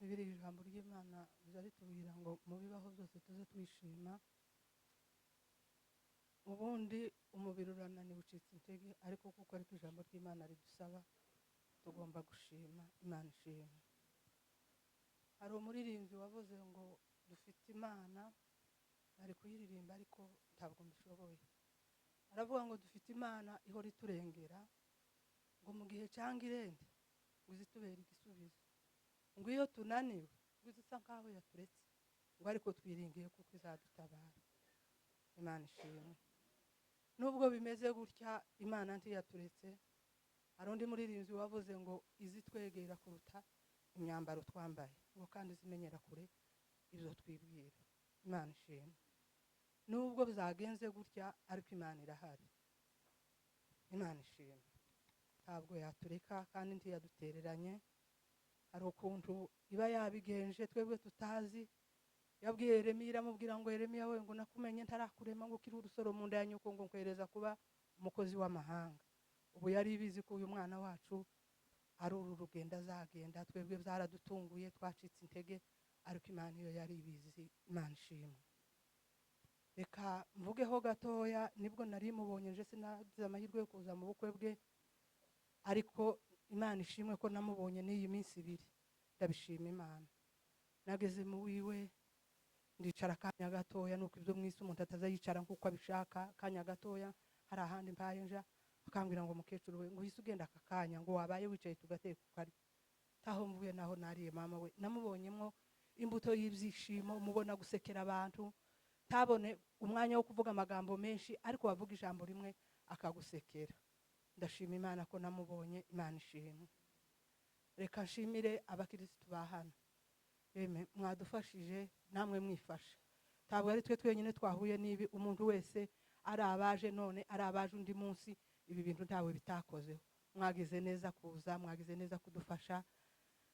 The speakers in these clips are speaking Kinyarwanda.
bibiri ijambo ry'Imana biza ritubwira ngo mu bibaho byose tuze twishima. Ubundi umubiri urananiwe ucitse intege, ariko kuko ariko ijambo ry'Imana ridusaba tugomba gushima. Imana ishimwe. Hari umuririmbyi wavuze ngo dufite Imana, ari kuyiririmba ariko ntabwo mbishoboye. Aravuga ngo dufite Imana ihora iturengera, ngo mu gihe cyangwa irende ngo izitubera igisubizo, ngo iyo tunaniwe ngo izisa nkaho yaturetse, ngo ariko twiringiye kuko izadutabara. Imana ishimwe. Nubwo bimeze gutya, Imana ntiyaturetse. Hari undi muririmbyi wavuze ngo izitwegera kuruta imyambaro twambaye, ngo kandi zimenyera kure ibyo twibwira. Imana ishimwe. Nubwo byagenze gutya, ariko Imana irahari. Imana ishimwe. Ntabwo yatureka kandi ntiyadutereranye. Hari ukuntu iba yabigenje twebwe tutazi. Yabwiye Yeremiya, iramubwira ngo Yeremiya we, ngo nakumenye ntarakurema ngo ukiri urusoro mu nda ya nyoko, ngo nkwereza kuba umukozi w'amahanga. Ubu yari ibizi ko uyu mwana wacu ari uru rugendo azagenda. Twebwe byaradutunguye, twacitse intege, ariko Imana iyo yari ibizi. Imana ishimwe. Reka mvugeho gatoya. Nibwo nari mubonye nje sinagize amahirwe yo kuza mu bukwe bwe, ariko Imana ishimwe ko namubonye n'iyi minsi ibiri. Ndabishima Imana. Nageze mu wiwe ndicara kanya gatoya, nuko ibyo mwisi umuntu atazayicara nkuko abishaka. Kanya gatoya hari ahandi mpaye nja, akambwira ngo mukecuru we, ngo uhise ugenda aka kanya, ngo wabaye wicaye tugateka ukari. Taho mvuye naho nariye mama we, namubonyemo imbuto y'ibyishimo, mubona gusekera abantu, tabone umwanya wo kuvuga amagambo menshi, ariko wavuga ijambo rimwe akagusekera. Ndashima Imana ko namubonye. Imana ishimwe. Reka nshimire abakirisitu ba hano. Mwadufashije, namwe mwifasha. Ntabwo ari twe twenyine twahuye n'ibi, umuntu wese ari abaje none, ari abaje undi munsi, ibi bintu ntawe bitakozeho. Mwagize neza kuza, mwagize neza kudufasha,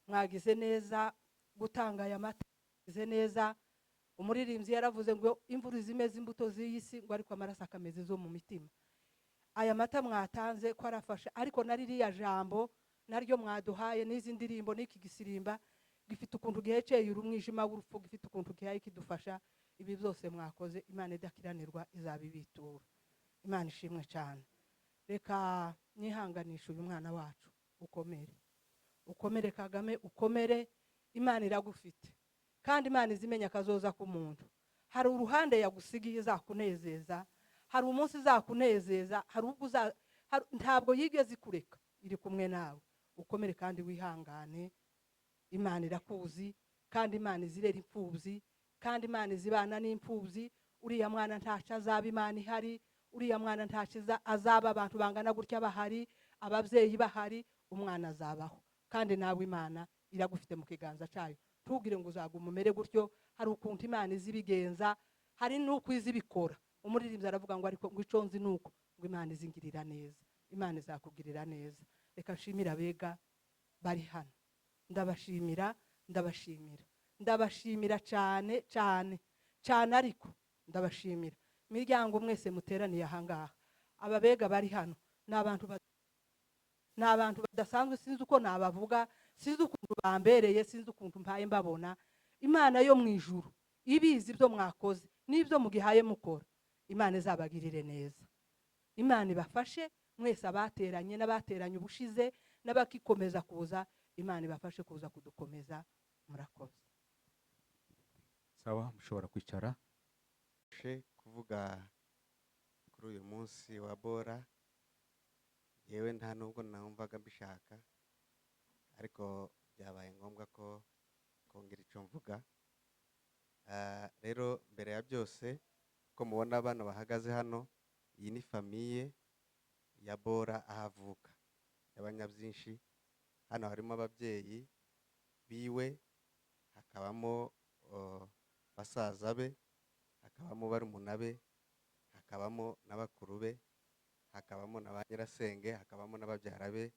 mwagize neza gutanga aya mata, mwagize neza. Umuririmbyi yaravuze ngo imvura zimeze imbuto z'iyisi, ngo ariko amaraso akameze zo mu mitima. Aya mata mwatanze ko arafasha, ariko naririya jambo naryo mwaduhaye, n'izi ndirimbo n'iki gisirimba gifite ukuntu giheceye urumwijima w'urupfu, gifite ukuntu gihaye kidufasha. Ibi byose mwakoze, Imana idakiranirwa izabibitura. Imana ishimwe cyane. Reka nihanganisha uyu mwana wacu. Ukomere, ukomere Kagame, ukomere. Imana iragufite kandi Imana izimenya akazoza k'umuntu. Hari uruhande yagusigiye izakunezeza, hari umunsi izakunezeza, hari ubwo ntabwo yigeze ikureka, iri kumwe nawe. Ukomere kandi wihangane. Imana irakuzi kandi Imana izirera imfubyi, kandi Imana izibana n'imfubyi. Uriya mwana ntacu azaba, Imana ihari. Uriya mwana ntacu azaba abantu bangana gutya bahari, ababyeyi bahari, umwana azabaho. Kandi nawe Imana iragufite mu kiganza cyayo. Ntugire ngo uzagume umere gutyo. Hari ukuntu Imana izibigenza, hari n'uko izibikora. Umuririmbyi aravuga ngo ariko ngo ico nzi nuko ngo Imana izingirira neza. Imana izakugirira neza. Reka nshimira abega bari hano. Ndabashimira, ndabashimira, ndabashimira cyane cyane cyane, ariko ndabashimira. Imiryango mwese muteraniye ahangaha, ababega bari hano, n'abantu badasanzwe. Sinzi uko nabavuga, sinzi ukuntu bambereye, sinzi ukuntu mpaye mbabona. Imana yo mu ijuru ibizi ibyo mwakoze n'ibyo mugihaye mukora. Imana izabagirire neza. Imana ibafashe mwese, abateranye n'abateranye ubushize n'abakikomeza kuza. Imana ibafashe kuza kudukomeza. Murakoze. Sawa, mushobora kwicara. Kuvuga kuri uyu munsi wa Bora, yewe nta nubwo numvaga mbishaka, ariko byabaye ngombwa ko kongera icyo mvuga. Rero mbere ya byose, ko mubona abana bahagaze hano, iyi ni famiye ya Bora ahavuka, y'Abanyabyinshi. Hano harimo ababyeyi biwe, hakabamo basaza be, hakabamo barumuna be, hakabamo n'abakuru be, hakabamo na ba nyirasenge, hakabamo n'ababyara be.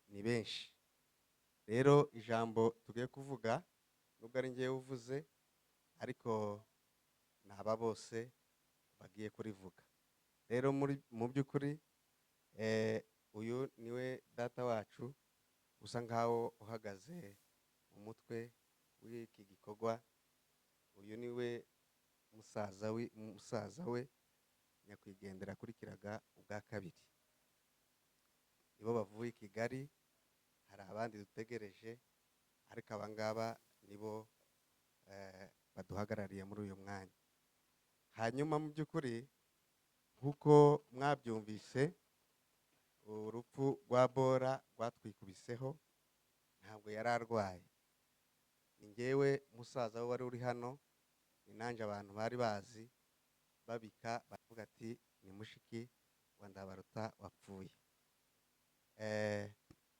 Ni benshi. Rero ijambo tugiye kuvuga nubwo ari ngiye uvuze, ariko naba bose bagiye kurivuga. Rero mu by'ukuri uyu niwe data wacu, usa nkaho uhagaze umutwe w'iki gikorwa. Uyu ni we musaza we nyakwigendera akurikiraga ubwa kabiri. Nibo bavuye i Kigali, hari abandi dutegereje, ariko abangaba nibo baduhagarariye muri uyu mwanya. Hanyuma mu by'ukuri nk'uko mwabyumvise, urupfu rwa Bora rwatwikubiseho, ntabwo yari arwaye. Ni njyewe musaza we wari uri hano, ni nanjye abantu bari bazi babika baravuga ati ni mushiki wa Ndabaruta wapfuye.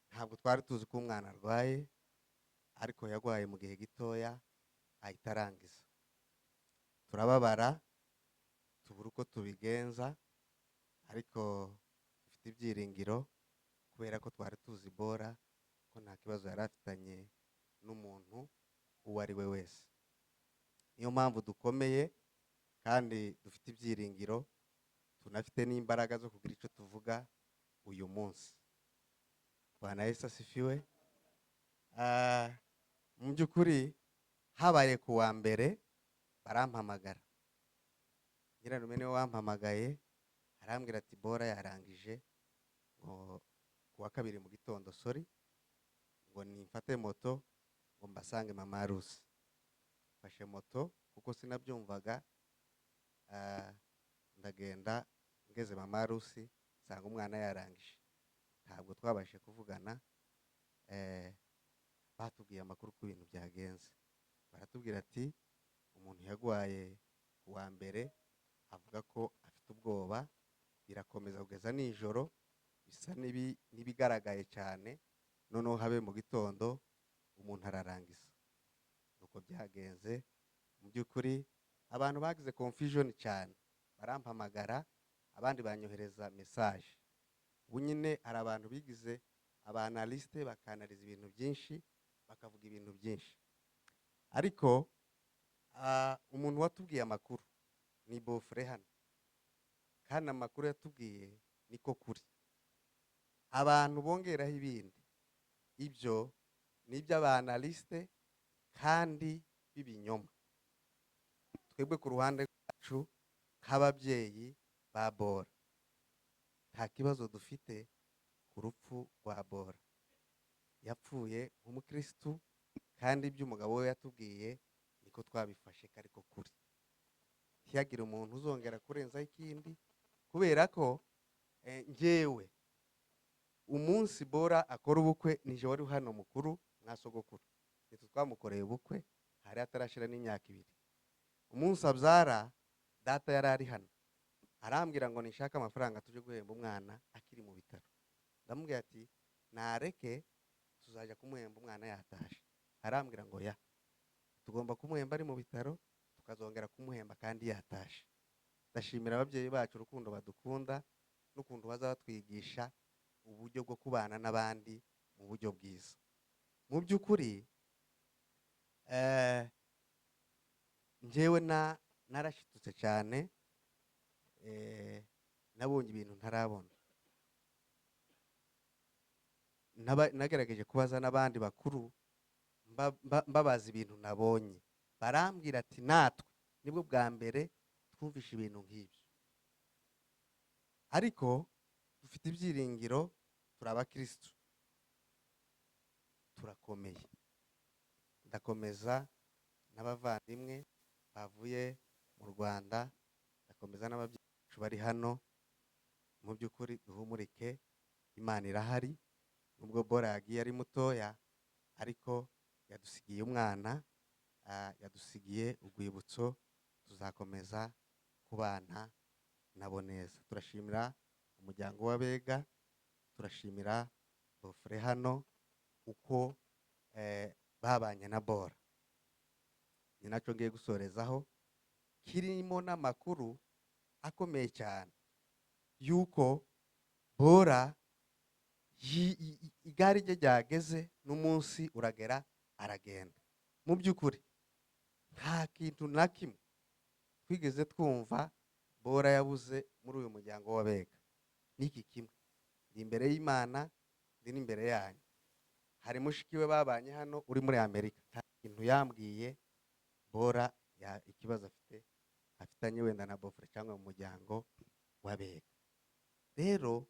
Ntabwo twari tuzi ko umwana arwaye, ariko yarwaye mu gihe gitoya ahita arangiza. Turababara, tubura uko tubigenza, ariko dufite ibyiringiro kubera ko twari tuzi Bora ko nta kibazo yari afitanye n'umuntu uwo ari we wese. Niyo mpamvu dukomeye kandi dufite ibyiringiro, tunafite n'imbaraga zo kugira icyo tuvuga uyu munsi. Bwana Yesu asifiwe. Mu by'ukuri habaye ku wa mbere barampamagara. Nyirarume niwe wampamagaye arambwira ati Bora yarangije, ngo ku wa kabiri mu gitondo ngo nimfate moto ngo mbasange mama Rusi. Mfashe moto kuko sinabyumvaga, ndagenda ngeze mama Rusi nsanga umwana yarangije. Ntabwo twabashe kuvugana, batubwiye amakuru ku bintu byagenze. Baratubwira ati umuntu yarwaye ku wa mbere, avuga ko afite ubwoba, birakomeza kugeza nijoro, bisa n'ibigaragaye cyane, noneho habe mu gitondo umuntu ararangiza. Nuko byagenze. Mu by'ukuri abantu bagize confusion cyane, barampamagara, abandi banyohereza message. Ubu nyine hari abantu bigize abanaliste bakanaliza ibintu byinshi, bakavuga ibintu byinshi, ariko umuntu watubwiye amakuru ni Bofre hano, kandi amakuru yatubwiye niko kuri. Abantu bongeraho ibindi, ibyo ni iby'abanaliste kandi b'ibinyoma. Twebwe ku ruhande rwacu nk'ababyeyi ba Bora, nta kibazo dufite ku rupfu rwa Bora. Yapfuye nk'umukristu, kandi iby'umugabo we yatubwiye niko twabifashe ko ariko kuri. Ntihagire umuntu uzongera kurenzaho ikindi, kubera ko njyewe umunsi Bora akora ubukwe nije wari hano mukuru nka sogokuru. Nitwe twamukoreye ubukwe, hari atarashira n'imyaka 2. Umunsi abyara data yari ari hano, arambwira ngo nishaka amafaranga tuje guhemba umwana akiri mu bitaro. Ndamubwira ati nareke tuzajya kumuhemba umwana yatashe. Arambwira ngo ya, tugomba kumuhemba ari mu bitaro, tukazongera kumuhemba kandi yatashe. Ndashimira ababyeyi bacu urukundo badukunda n'ukuntu bazabatwigisha uburyo bwo kubana n'abandi mu buryo bwiza. Mu by'ukuri njyewe narashitutse cyane, nabonye ibintu ntarabona. Nagerageje kubaza n'abandi bakuru, mbabaza ibintu nabonye. Barambwira ati natwe nibwo bwa mbere twumvishe ibintu nk'ibyo, ariko dufite ibyiringiro, turi abakristu, turakomeye. Ndakomeza n'abavandimwe bavuye mu Rwanda, ndakomeza n'ababyeyi bacu bari hano. Mu by'ukuri duhumurike, Imana irahari. Nubwo Bora yagiye ari mutoya, ariko yadusigiye umwana, yadusigiye urwibutso, tuzakomeza kubana nabo neza. Turashimira umuryango w'Abega, turashimira Bofre hano uko babanye na Bora. Ni nacyo ngiye gusorezaho, kirimo n'amakuru akomeye cyane yuko Bora igare rye ryageze n'umunsi uragera aragenda. Mu by'ukuri nta kintu na kimwe twigeze twumva Bora yabuze muri uyu muryango w'Abega. Niki kimwe, ndi imbere y'Imana, ndi n'imbere yanyu. hari mushiki we babanye hano uri muri amerika, nta kintu yambwiye bora ikibazo afitanye wenda na bofure cyangwa mu muryango w'abega. rero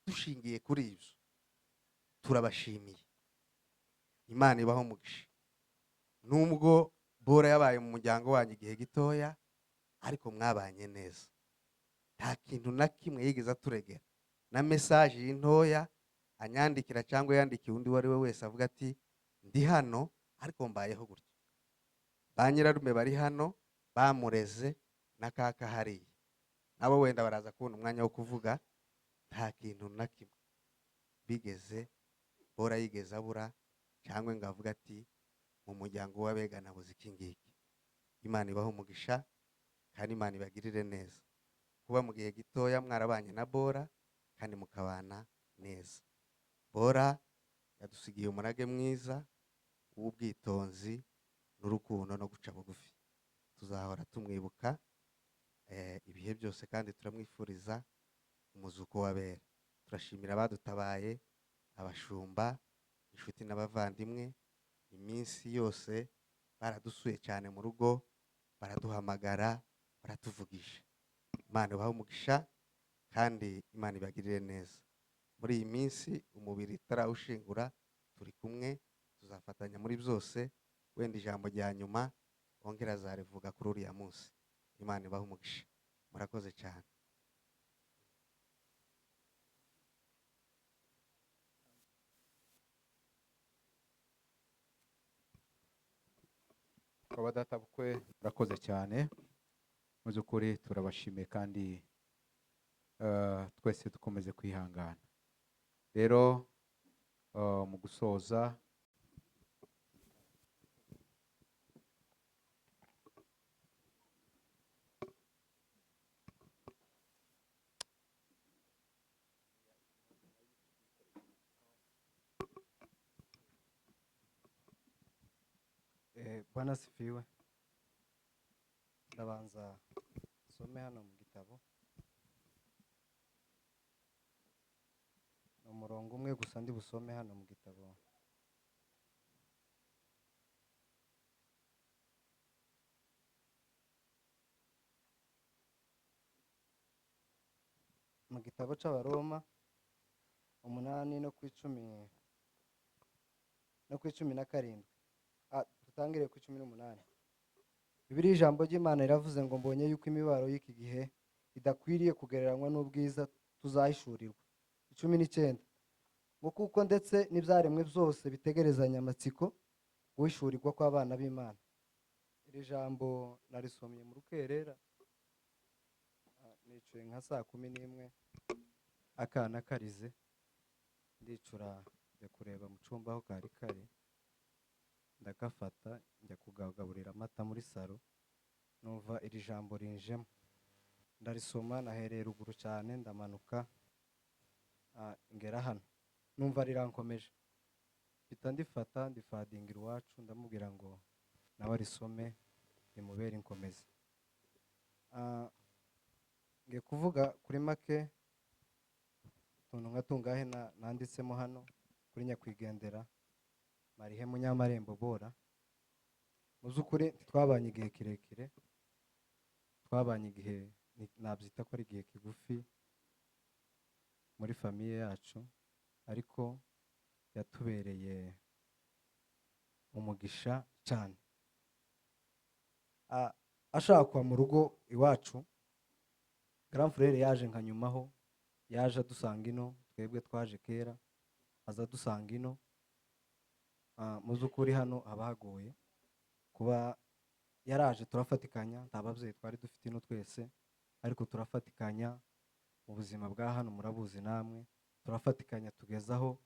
dushingiye kuri ibyo turabashimiye, imana ibaho umugisha. nubwo bora yabaye mu muryango wanyu igihe gitoya, ariko mwabanye neza, nta kintu na kimwe yigeze aturegera, na mesaje y'intoya anyandikira cyangwa yandikiye undi uwo ari we wese avuga ati ndi hano ariko mbayeho gutya. ba nyirarume bari hano bamureze na kaka hariya, nabo wenda baraza kubona umwanya wo kuvuga. nta kintu na kimwe bigeze bora yigeze abura, cyangwa ngo avuga ati mu muryango w'abega nabuze iki ngiki. imana ibaho umugisha kandi imana ibagirire neza kuba mu gihe gitoya mwarabanye na bora kandi mukabana neza. bora yadusigiye umurage mwiza w'ubwitonzi n'urukundo no guca bugufi. tuzahora tumwibuka ibihe byose, kandi turamwifuriza umuzuko w'abera. turashimira abadutabaye, abashumba, inshuti n'abavandimwe. iminsi yose baradusuye cyane mu rugo, baraduhamagara, baratuvugisha. imana ibahe umugisha kandi imana ibagirire neza. muri iyi minsi umubiri itarawushingura turi kumwe, tuzafatanya muri byose. wenda ijambo rya nyuma wongera azarivuga kuri uriya munsi. imana ibahe umugisha, murakoze cyane. abadatabukwe murakoze cyane, mu by'ukuri turabashimiye kandi twese dukomeze kwihangana. rero mu gusoza Bwana asifiwe. Ndabanza some hano mu gitabo, ni umurongo umwe gusa ndi busome hano mu gitabo. mu gitabo cy'abaroma 8 no ku 17. Dutangire ku 18. Bibiliya ijambo ry'Imana riravuze ngo mbonye yuko imibabaro y'iki gihe idakwiriye kugereranywa n'ubwiza tuzahishurirwa. 19. ngo kuko ndetse n'ibyaremwe byose bitegerezanya amatsiko guhishurirwa kw'abana b'Imana. iri jambo narisomye mu rukerera, nicuye nka saa 11 akana karize, ndicura njya kureba mu cyumba aho kari kari, ndagafata njya kugagaburira amata muri salo, numva iri jambo rinjemo, ndarisoma nahereye ruguru cyane ndamanuka ngera hano, numva rirankomeje, mpita ndifata ndifadingira iwacu, ndamubwira ngo nawe arisome rimubere inkomezi. ngiye kuvuga kuri make utuntu nka tungahe nanditsemo hano kuri nyakwigendera Marihe Munyamarembo Bora. mu by'ukuri twabanye igihe kirekire, twabanye igihe nabyita ko ari igihe kigufi muri famiye yacu, ariko yatubereye umugisha cyane. ashakwa mu rugo iwacu, grand frere yaje nka nyumaho, yaje adusanga ino, twebwe twaje kera, aza dusanga ino. mu by'ukuri hano haba hagoye kuba yaraje, turafatikanya, nta babyeyi twari dufite ino twese, ariko turafatikanya mu buzima bwa hano, murabuzi namwe, turafatikanya tugezaho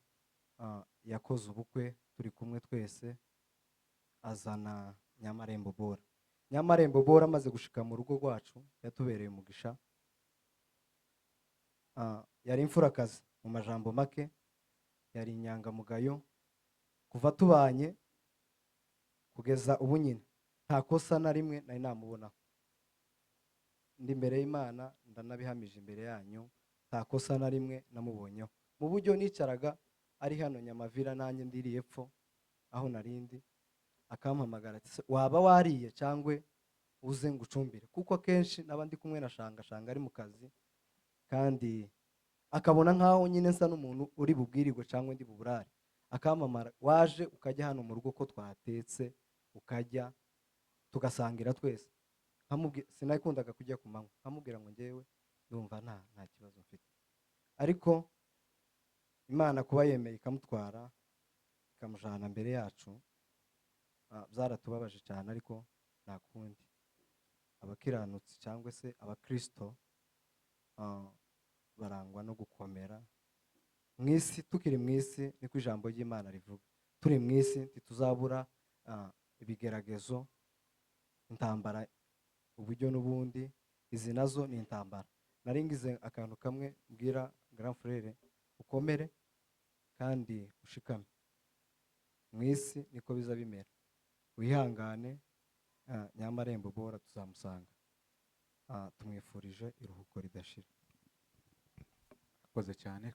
yakoze ubukwe turi kumwe twese, azana Nyamarembo Bora. Nyamarembo Bora amaze gushika mu rugo rwacu yatubereye umugisha. yari imfurakazi mu majambo make, yari inyangamugayo. kuva tubanye kugeza ubu nyine nta kosa na rimwe nari namubonaho, ndi imbere y'Imana ndanabihamije imbere yanyu, nta kosa na rimwe namubonyeho. mu buryo nicaraga ari hano Nyamavira nanjye ndiri epfo aho narindi, akampamagara ati "Se, waba wariye cyangwa uze ngucumbire?" kuko akenshi n'aba ndi kumwe na shanga ari mu kazi, kandi akabona nkaho nyine nsa n'umuntu uri bubwirirwe cyangwa ndi buburare, akampamara waje ukajya hano mu rugo ko twatetse ukajya tugasangira twese. Sinakundaga kujya ku manywa, nkamubwira ngo ngewe ndumva nta kibazo mfite. Ariko Imana kuba yemeye ikamutwara ikamujyana mbere yacu, byaratubabaje cyane, ariko nta kundi. Abakiranutsi cyangwa se abakristo barangwa no gukomera mu isi. Tukiri mu isi niko ijambo ry'Imana rivuga, turi mu isi ntituzabura ibigeragezo, intambara uburyo n'ubundi. Izi nazo ni intambara. Nari ngize akantu kamwe mbwira grand frere, ukomere kandi ushikame. Mu isi niko biza bimera, wihangane, Nyamarembo bora tuzamusanga. Tumwifurije iruhuko ridashira. Akoze cyane.